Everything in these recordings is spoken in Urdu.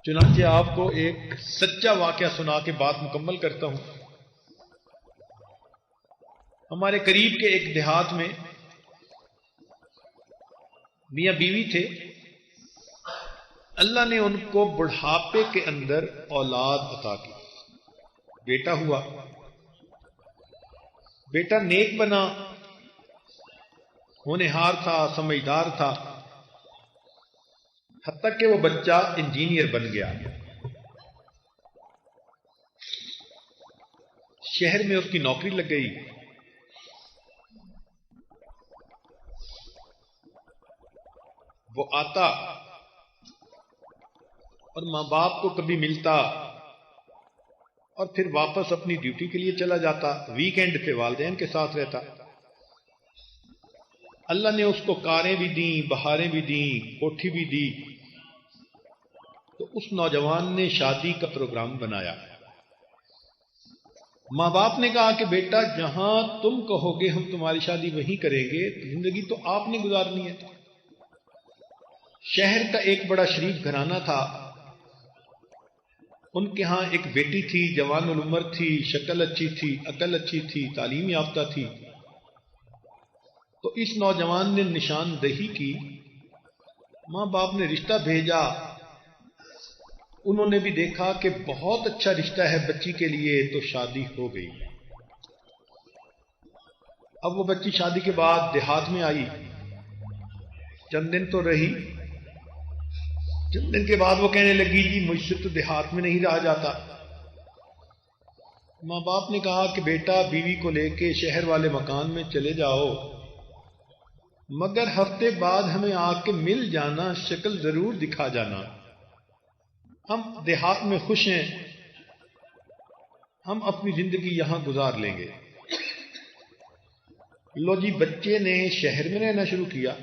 چنانچہ آپ کو ایک سچا واقعہ سنا کے بات مکمل کرتا ہوں۔ ہمارے قریب کے ایک دیہات میں میاں بیوی تھے۔ اللہ نے ان کو بڑھاپے کے اندر اولاد عطا کی، بیٹا ہوا۔ بیٹا نیک بنا، ہونہار تھا، سمجھدار تھا، حتیٰ کہ وہ بچہ انجینئر بن گیا۔ شہر میں اس کی نوکری لگ گئی۔ وہ آتا اور ماں باپ کو کبھی ملتا اور پھر واپس اپنی ڈیوٹی کے لیے چلا جاتا، ویکینڈ پہ والدین کے ساتھ رہتا۔ اللہ نے اس کو کاریں بھی دیں، بہاریں بھی دیں، کوٹھی بھی دی۔ تو اس نوجوان نے شادی کا پروگرام بنایا۔ ماں باپ نے کہا کہ بیٹا جہاں تم کہو گے ہم تمہاری شادی وہیں کریں گے، زندگی تو آپ نے گزارنی ہے۔ شہر کا ایک بڑا شریف گھرانہ تھا، ان کے ہاں ایک بیٹی تھی، جوان العمر تھی، شکل اچھی تھی، عقل اچھی تھی، تعلیم یافتہ تھی۔ تو اس نوجوان نے نشاندہی کی، ماں باپ نے رشتہ بھیجا، انہوں نے بھی دیکھا کہ بہت اچھا رشتہ ہے بچی کے لیے، تو شادی ہو گئی۔ اب وہ بچی شادی کے بعد دیہات میں آئی، چند دن تو رہی۔ چند دن کے بعد وہ کہنے لگی جی مجھ سے تو دیہات میں نہیں رہا جاتا۔ ماں باپ نے کہا کہ بیٹا بیوی کو لے کے شہر والے مکان میں چلے جاؤ، مگر ہفتے بعد ہمیں آ کے مل جانا، شکل ضرور دکھا جانا، ہم دیہات میں خوش ہیں، ہم اپنی زندگی یہاں گزار لیں گے۔ لو جی، بچے نے شہر میں رہنا شروع کیا،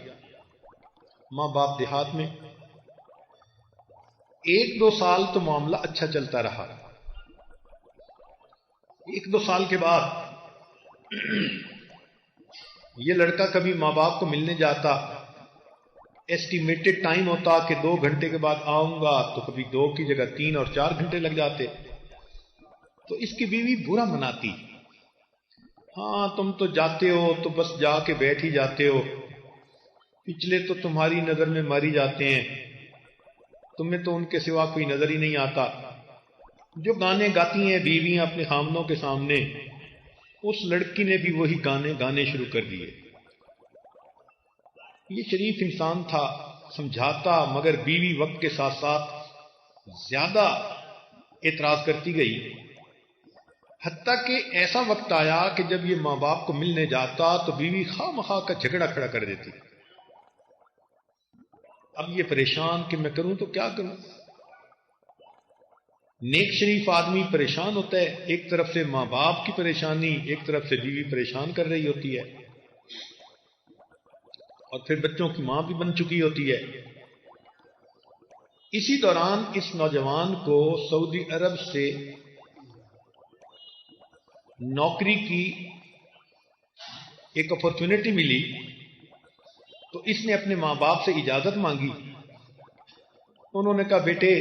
ماں باپ دیہات میں۔ 1-2 سال تو معاملہ اچھا چلتا رہا۔ 1-2 سال کے بعد یہ لڑکا کبھی ماں باپ کو ملنے جاتا، ایسٹیمیٹڈ ٹائم ہوتا کہ 2 گھنٹے کے بعد آؤں گا، تو کبھی 2 کی جگہ 3 اور 4 گھنٹے لگ جاتے۔ تو اس کی بیوی برا مناتی، ہاں تم تو جاتے ہو تو بس جا کے بیٹھ ہی جاتے ہو، پچھلے تو تمہاری نظر میں مر ہی جاتے ہیں، تمہیں تو ان کے سوا کوئی نظر ہی نہیں آتا۔ جو گانے گاتی ہیں بیویاں اپنے خامنوں کے سامنے، اس لڑکی نے بھی وہی گانے گانے شروع کر دیے۔ یہ شریف انسان تھا، سمجھاتا، مگر بیوی وقت کے ساتھ ساتھ زیادہ اعتراض کرتی گئی، حتیٰ کہ ایسا وقت آیا کہ جب یہ ماں باپ کو ملنے جاتا تو بیوی خواہ مخواہ کا جھگڑا کھڑا کر دیتی۔ اب یہ پریشان کہ میں کروں تو کیا کروں۔ نیک شریف آدمی پریشان ہوتا ہے، ایک طرف سے ماں باپ کی پریشانی، ایک طرف سے بیوی پریشان کر رہی ہوتی ہے، اور پھر بچوں کی ماں بھی بن چکی ہوتی ہے۔ اسی دوران اس نوجوان کو سعودی عرب سے نوکری کی ایک اپورچونٹی ملی، تو اس نے اپنے ماں باپ سے اجازت مانگی۔ انہوں نے کہا بیٹے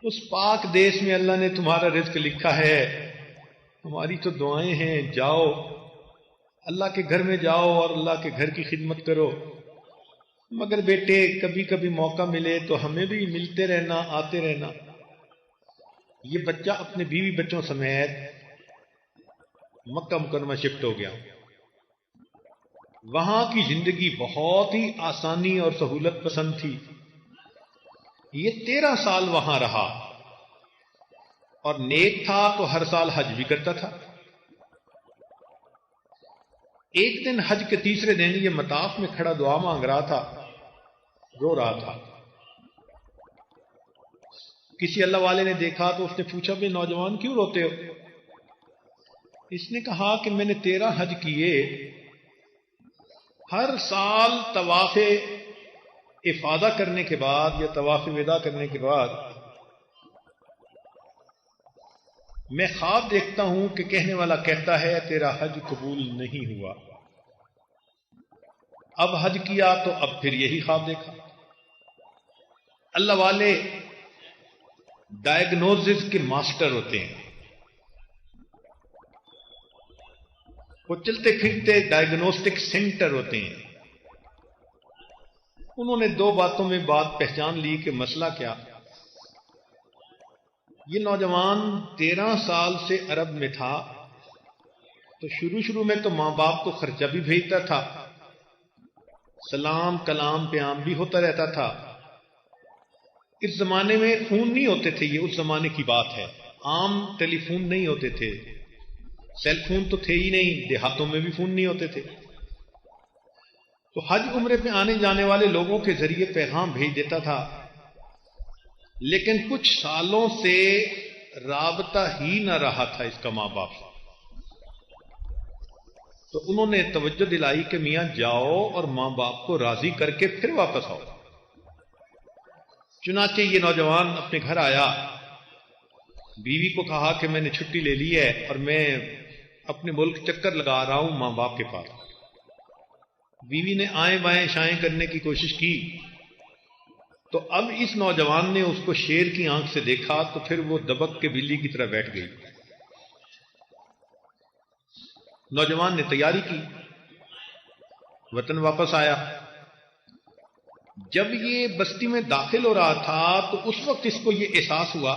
اس پاک دیش میں اللہ نے تمہارا رزق لکھا ہے، ہماری تو دعائیں ہیں، جاؤ اللہ کے گھر میں جاؤ اور اللہ کے گھر کی خدمت کرو، مگر بیٹے کبھی کبھی موقع ملے تو ہمیں بھی ملتے رہنا، آتے رہنا۔ یہ بچہ اپنے بیوی بچوں سمیت مکہ مکرمہ شفٹ ہو گیا۔ وہاں کی زندگی بہت ہی آسانی اور سہولت پسند تھی۔ یہ 13 سال وہاں رہا اور نیک تھا تو ہر سال حج بھی کرتا تھا۔ ایک دن حج کے تیسرے دن یہ مطاف میں کھڑا دعا مانگ رہا تھا، رو رہا تھا۔ کسی اللہ والے نے دیکھا تو اس نے پوچھا بے نوجوان کیوں روتے ہو؟ اس نے کہا کہ میں نے 13 حج کیے، ہر سال طواف افاضہ کرنے کے بعد یا طواف وداع کرنے کے بعد میں خواب دیکھتا ہوں کہ کہنے والا کہتا ہے تیرا حج قبول نہیں ہوا۔ اب حج کیا تو اب پھر یہی خواب دیکھا۔ اللہ والے ڈائگنوزس کے ماسٹر ہوتے ہیں. وہ چلتے پھرتے ڈائگنوسٹک سینٹر ہوتے ہیں. انہوں نے 2 باتوں میں بات پہچان لی کہ مسئلہ کیا. یہ نوجوان 13 سال سے عرب میں تھا، تو شروع میں تو ماں باپ کو خرچہ بھی بھیجتا تھا، سلام کلام پیام بھی ہوتا رہتا تھا. اس زمانے میں فون نہیں ہوتے تھے، یہ اس زمانے کی بات ہے. عام ٹیلی فون نہیں ہوتے تھے، سیل فون تو تھے ہی نہیں، دیہاتوں میں بھی فون نہیں ہوتے تھے. تو حج عمرے پہ آنے جانے والے لوگوں کے ذریعے پیغام بھیج دیتا تھا، لیکن کچھ سالوں سے رابطہ ہی نہ رہا تھا اس کا ماں باپ سے. تو انہوں نے توجہ دلائی کہ میاں جاؤ اور ماں باپ کو راضی کر کے پھر واپس آؤ. چنانچہ یہ نوجوان اپنے گھر آیا، بیوی کو کہا کہ میں نے چھٹی لے لی ہے اور میں اپنے ملک چکر لگا رہا ہوں ماں باپ کے پاس. بیوی نے آئیں بائیں شائیں کرنے کی کوشش کی، تو اب اس نوجوان نے اس کو شیر کی آنکھ سے دیکھا تو پھر وہ دبک کے بلی کی طرح بیٹھ گئی. نوجوان نے تیاری کی، وطن واپس آیا. جب یہ بستی میں داخل ہو رہا تھا تو اس وقت اس کو یہ احساس ہوا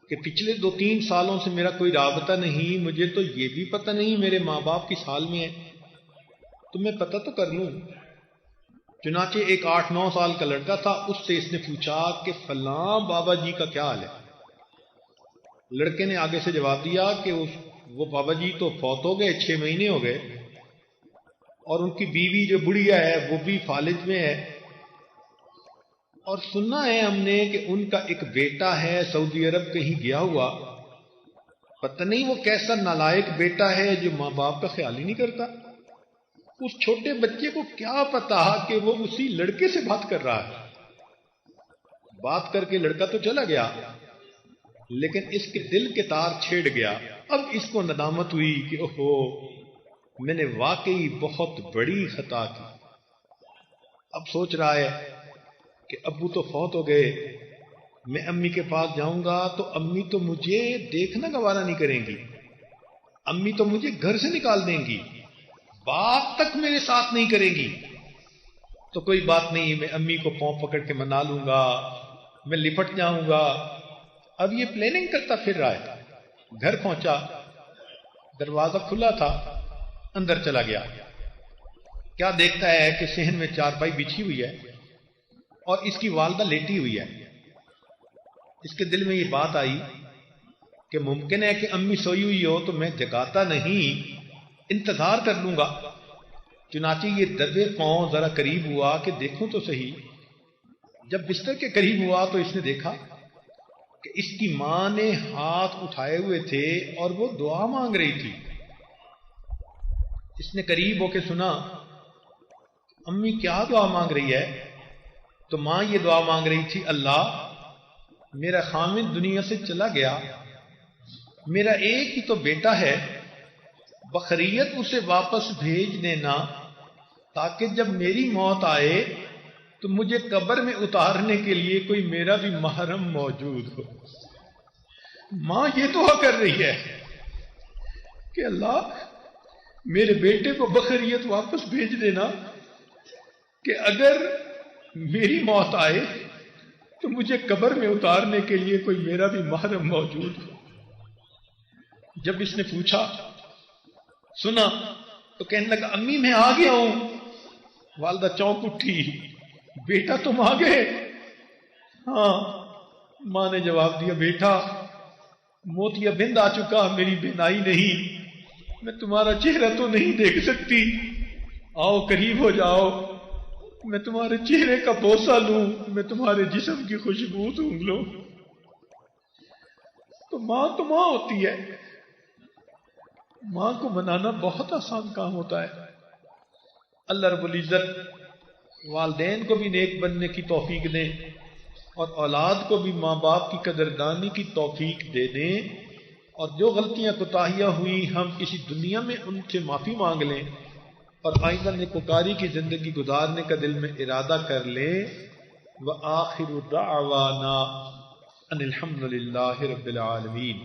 کہ پچھلے 2-3 سالوں سے میرا کوئی رابطہ نہیں، مجھے تو یہ بھی پتہ نہیں میرے ماں باپ کس حال میں ہیں، تو میں پتہ تو کر لوں. چنانچہ ایک 8-9 سال کا لڑکا تھا، اس سے اس نے پوچھا کہ فلاں بابا جی کا کیا حال ہے. لڑکے نے آگے سے جواب دیا کہ وہ بابا جی تو فوت ہو گئے، 6 مہینے ہو گئے، اور ان کی بیوی جو بڑھیا ہے وہ بھی فالج میں ہے، اور سننا ہے ہم نے کہ ان کا ایک بیٹا ہے سعودی عرب کہیں گیا ہوا، پتہ نہیں وہ کیسا نالائق بیٹا ہے جو ماں باپ کا خیال ہی نہیں کرتا. اس چھوٹے بچے کو کیا پتا کہ وہ اسی لڑکے سے بات کر رہا ہے. بات کر کے لڑکا تو چلا گیا، لیکن اس کے دل کے تار چھیڑ گیا. اب اس کو ندامت ہوئی کہ اوہو، میں نے واقعی بہت بڑی خطا کی. اب سوچ رہا ہے کہ ابو تو فوت ہو گئے، میں امی کے پاس جاؤں گا تو امی تو مجھے دیکھنا گوارا نہیں کریں گی، امی تو مجھے گھر سے نکال دیں گی، بات تک میرے ساتھ نہیں کریں گی. تو کوئی بات نہیں، میں امی کو پاؤں پکڑ کے منا لوں گا، میں لپٹ جاؤں گا. اب یہ پلاننگ کرتا پھر رہا ہے. گھر پہنچا، دروازہ کھلا تھا، اندر چلا گیا. کیا دیکھتا ہے کہ صحن میں چارپائی بچھی ہوئی ہے اور اس کی والدہ لیٹی ہوئی ہے. اس کے دل میں یہ بات آئی کہ ممکن ہے کہ امی سوئی ہوئی ہو تو میں جگاتا نہیں، انتظار کر لوں گا. چنانچہ یہ دبے پاؤں ذرا قریب ہوا کہ دیکھوں تو صحیح. جب بستر کے قریب ہوا تو اس نے دیکھا کہ اس کی ماں نے ہاتھ اٹھائے ہوئے تھے اور وہ دعا مانگ رہی تھی. اس نے قریب ہو کے سنا، امی کیا دعا مانگ رہی ہے؟ تو ماں یہ دعا مانگ رہی تھی، اللہ میرا خامد دنیا سے چلا گیا، میرا ایک ہی تو بیٹا ہے، بخیریت اسے واپس بھیج دینا تاکہ جب میری موت آئے تو مجھے قبر میں اتارنے کے لیے کوئی میرا بھی محرم موجود ہو. ماں یہ دعا کر رہی ہے کہ اللہ میرے بیٹے کو بخیریت واپس بھیج دینا کہ اگر میری موت آئے تو مجھے قبر میں اتارنے کے لیے کوئی میرا بھی محرم موجود ہو. جب اس نے پوچھا، سنا، تو کہنے لگا امی میں آ گیا ہوں. والدہ چونک اٹھی، بیٹا تم آ گئے؟ ہاں. ماں نے جواب دیا، بیٹا موتیا بند آ چکا، میری بینائی نہیں، میں تمہارا چہرہ تو نہیں دیکھ سکتی، آؤ قریب ہو جاؤ، میں تمہارے چہرے کا بوسہ لوں، میں تمہارے جسم کی خوشبو سونگھ لوں. تو ماں ہوتی ہے. ماں کو منانا بہت آسان کام ہوتا ہے. اللہ رب العزت والدین کو بھی نیک بننے کی توفیق دیں اور اولاد کو بھی ماں باپ کی قدردانی کی توفیق دے دیں، اور جو غلطیاں کوتاہیاں ہوئی ہم اسی دنیا میں ان سے معافی مانگ لیں اور آئندہ نیکوکاری کی زندگی گزارنے کا دل میں ارادہ کر لیں. وآخر دعوانا ان الحمد للہ رب العالمین.